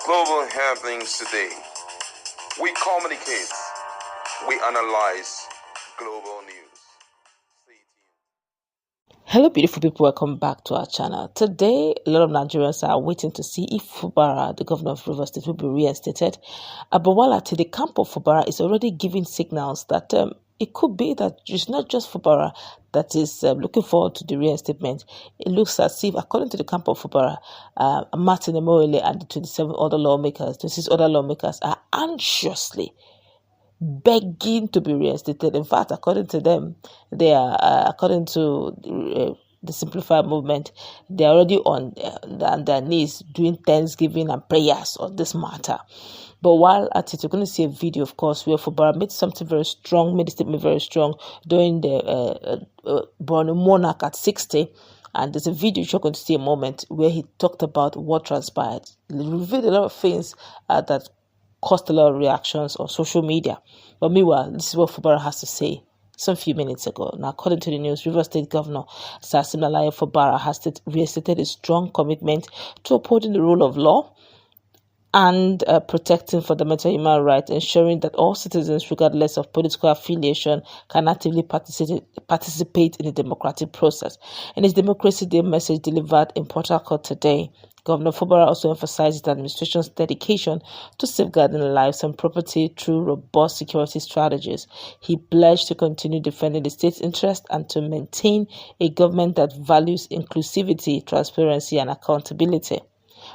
global happenings today. We communicate, we analyze global news. Stay tuned. Hello beautiful people, welcome back to our channel. Today, a lot of Nigerians are waiting to see if Fubara, the governor of Rivers State, will be reinstated. But while at the camp of Fubara is already giving signals that it could be that it's not just Fubara that is looking forward to the reinstatement. It looks as if, according to the camp of Fubara, Martin Emoele and the 26 other lawmakers are anxiously begging to be reinstated. In fact, according to them, they are, according to the Simplified movement, they are already on their knees doing thanksgiving and prayers on this matter. But while at it, you're going to see a video, of course, where Fubara made something very strong, made a statement very strong during the Born Monarch at 60. And there's a video you're going to see a moment where he talked about what transpired. He revealed a lot of things that caused a lot of reactions on social media. But meanwhile, this is what Fubara has to say some few minutes ago. Now, according to the news, Rivers State Governor Siminalayi Fubara has restated a strong commitment to upholding the rule of law and protecting fundamental human rights, ensuring that all citizens, regardless of political affiliation, can actively participate in the democratic process. In his Democracy Day message delivered in Port Harcourt today, Governor Fubara also emphasized the administration's dedication to safeguarding lives and property through robust security strategies. He pledged to continue defending the state's interest and to maintain a government that values inclusivity, transparency, and accountability.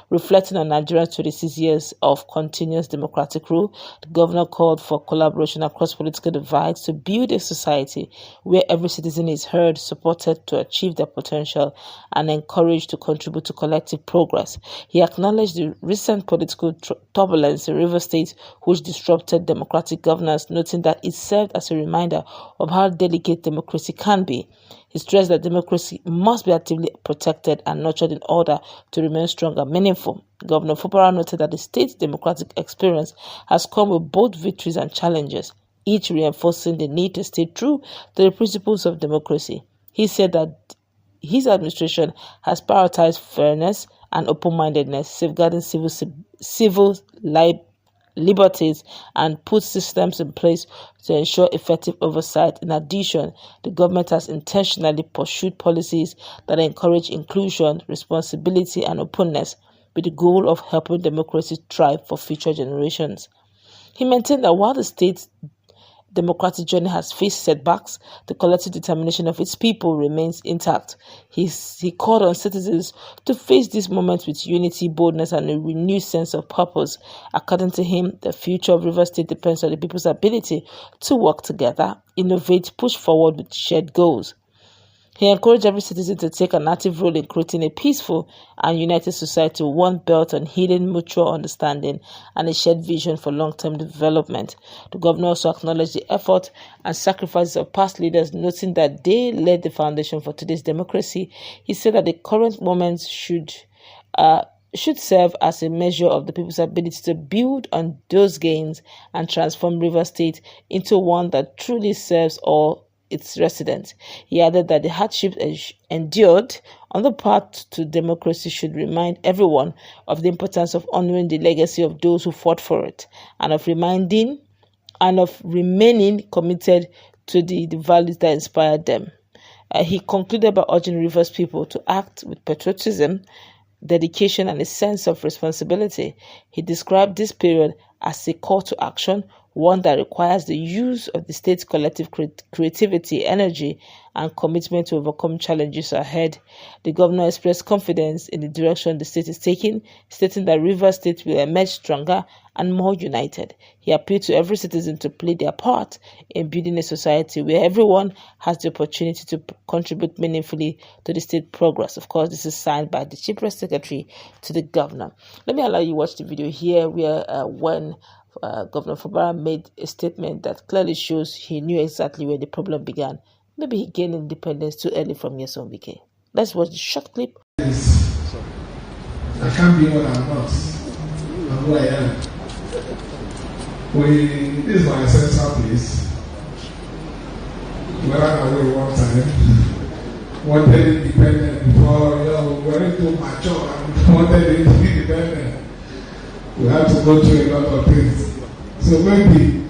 Reflecting on Nigeria's 26 years of continuous democratic rule, the governor called for collaboration across political divides to build a society where every citizen is heard, supported to achieve their potential, and encouraged to contribute to collective progress. He acknowledged the recent political turbulence in Rivers State, which disrupted democratic governance, noting that it served as a reminder of how delicate democracy can be. He stressed that democracy must be actively protected and nurtured in order to remain strong and meaningful. Governor Fubara noted that the state's democratic experience has come with both victories and challenges, each reinforcing the need to stay true to the principles of democracy. He said that his administration has prioritized fairness and open-mindedness, safeguarding civil liberties, and put systems in place to ensure effective oversight. In addition, the government has intentionally pursued policies that encourage inclusion, responsibility, and openness, with the goal of helping democracy thrive for future generations. He maintained that while the state's democratic journey has faced setbacks, the collective determination of its people remains intact. He called on citizens to face this moment with unity, boldness, and a renewed sense of purpose. According to him, the future of Rivers State depends on the people's ability to work together, innovate, push forward with shared goals. He encouraged every citizen to take an active role in creating a peaceful and united society, one built on healing, mutual understanding, and a shared vision for long-term development. The governor also acknowledged the effort and sacrifices of past leaders, noting that they laid the foundation for today's democracy. He said that the current moment should serve as a measure of the people's ability to build on those gains and transform Rivers State into one that truly serves all its residents. He added that the hardships endured on the path to democracy should remind everyone of the importance of honoring the legacy of those who fought for it, and of remaining committed to the values that inspired them. He concluded by urging Rivers people to act with patriotism, dedication, and a sense of responsibility. He described this period as a call to action, one that requires the use of the state's collective creativity, energy, and commitment to overcome challenges ahead. The governor expressed confidence in the direction the state is taking, stating that Rivers State will emerge stronger and more united. He appealed to every citizen to play their part in building a society where everyone has the opportunity to contribute meaningfully to the state progress. Of course, this is signed by the Chief Press Secretary to the governor. Let me allow you to watch the video here where when Governor Fubara made a statement that clearly shows he knew exactly where the problem began. Maybe he gained independence too early from Nyesom Wike. Let's watch the short clip. I can't be what I'm not. I'm who I am. This is my central place. We ran away one time. Wanted independent before, we weren't too mature and wanted independent. we have to go through a lot of things. So maybe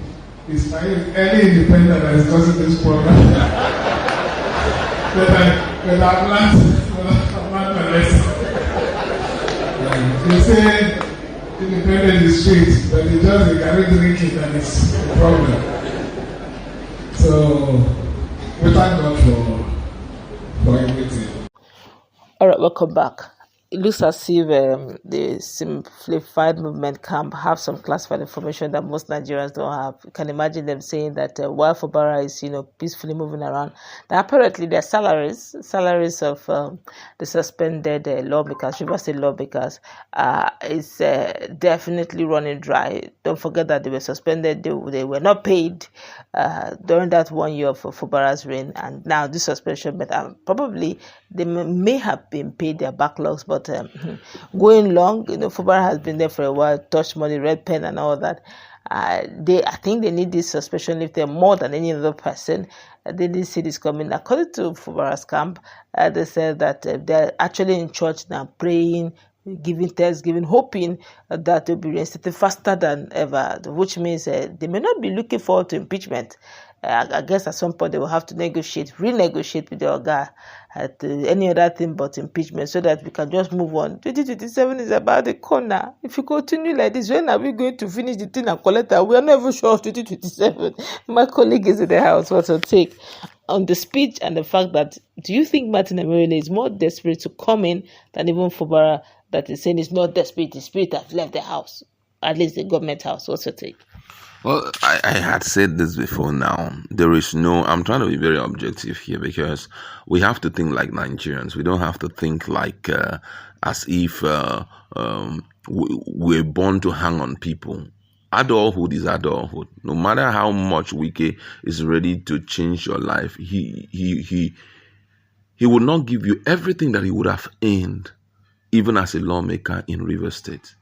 it's my any independent that is causing this problem. But I've learned my lesson. They say independent is sweet, but it's just you cannot drink it and it's a problem. So we thank God for everything. All right, welcome back. It looks as if the simplified movement camp have some classified information that most Nigerians don't have. You can imagine them saying that while Fubara is, peacefully moving around, that apparently their salaries of the suspended lawmakers, Rivers State lawmakers, is definitely running dry. Don't forget that they were suspended; they were not paid during that 1 year of Fubara's reign, and now this suspension, but probably they may have been paid their backlogs, but going long, Fubara has been there for a while, touch money, red pen, and all that. I think they need this suspension lifted more than any other person. They didn't see this coming. According to Fubara's camp, they said that they're actually in church now, praying, giving thanksgiving, hoping that they'll be reinstated faster than ever, which means they may not be looking forward to impeachment. I guess at some point they will have to renegotiate with the Oga at any other thing but impeachment, so that we can just move on. 2027 is about the corner. If you continue like this, when are we going to finish the thing and collect that? We are not even sure of 2027. My colleague is in the house. What's your take on the speech and the fact that, do you think Martin Emerele is more desperate to come in than even Fubara, that is saying it's not desperate, the spirit has left the house, at least the government house? What's your take? Well, I had said this before now. I'm trying to be very objective here, because we have to think like Nigerians. We don't have to think like as if we're born to hang on people. Adulthood is adulthood. No matter how much Wike is ready to change your life, he would not give you everything that he would have earned, even as a lawmaker in Rivers State,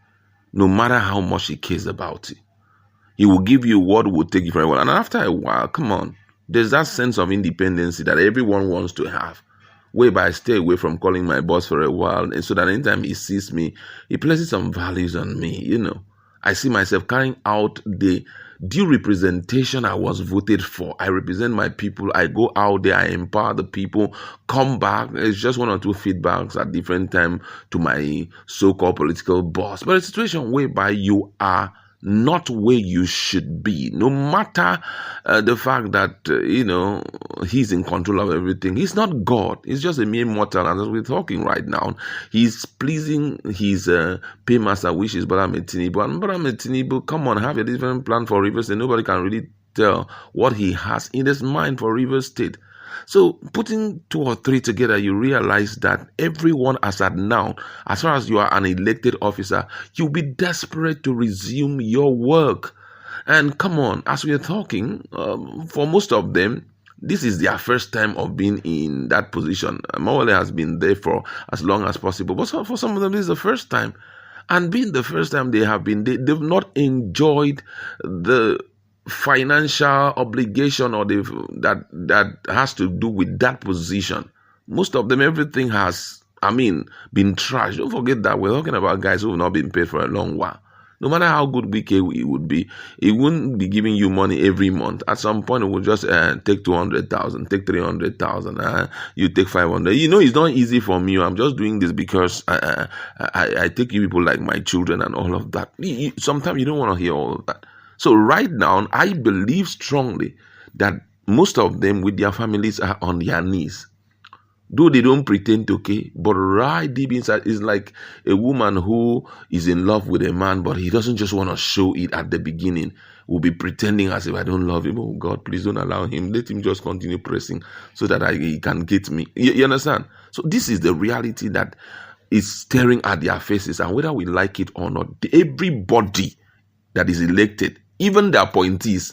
no matter how much he cares about it. He will give you what will take you for a while. And after a while, come on, there's that sense of independency that everyone wants to have, whereby I stay away from calling my boss for a while, and so that anytime he sees me, he places some values on me. I see myself carrying out the due representation I was voted for. I represent my people. I go out there, I empower the people, come back. It's just one or two feedbacks at different time to my so-called political boss. But a situation whereby you are not where you should be, no matter the fact that he's in control of everything. He's not God. He's just a mere mortal. And as we're talking right now, he's pleasing his paymaster wishes, but I'm a Tinubu. And but I'm a Tinubu, come on, have a different plan for Rivers State. Nobody can really tell what he has in his mind for Rivers State. So putting two or three together, you realize that everyone as at now, as far as you are an elected officer, you'll be desperate to resume your work. And come on, as we are talking, for most of them, this is their first time of being in that position. Mawale has been there for as long as possible, but for some of them, this is the first time. And being the first time they've not enjoyed the financial obligation or that has to do with that position. Most of them, everything has, been trashed. Don't forget that we're talking about guys who have not been paid for a long while. No matter how good Wike it would be, it wouldn't be giving you money every month. At some point, it would just take 200,000, take 300,000, you take 500. It's not easy for me. I'm just doing this because I take you people like my children and all of that. Sometimes you don't want to hear all of that. So right now, I believe strongly that most of them with their families are on their knees. Though they don't pretend to care, but right deep inside is like a woman who is in love with a man, but he doesn't just want to show it at the beginning. Will be pretending as if I don't love him. Oh God, please don't allow him. Let him just continue pressing so that he can get me. You understand? So this is the reality that is staring at their faces, and whether we like it or not, everybody that is elected, even the appointees,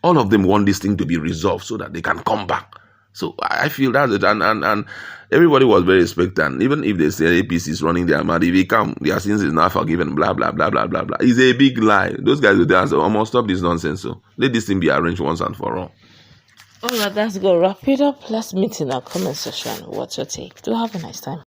all of them want this thing to be resolved so that they can come back. So I feel that's it. And everybody was very expectant. Even if they say APC is running their mouth, if they come, their sins is not forgiven, blah, blah, blah, blah, blah, blah. It's a big lie. Those guys will answer, I must stop this nonsense. So let this thing be arranged once and for all. All right, that's good. Wrap it up. Let's meet in our comment section. What's your take? Do have a nice time.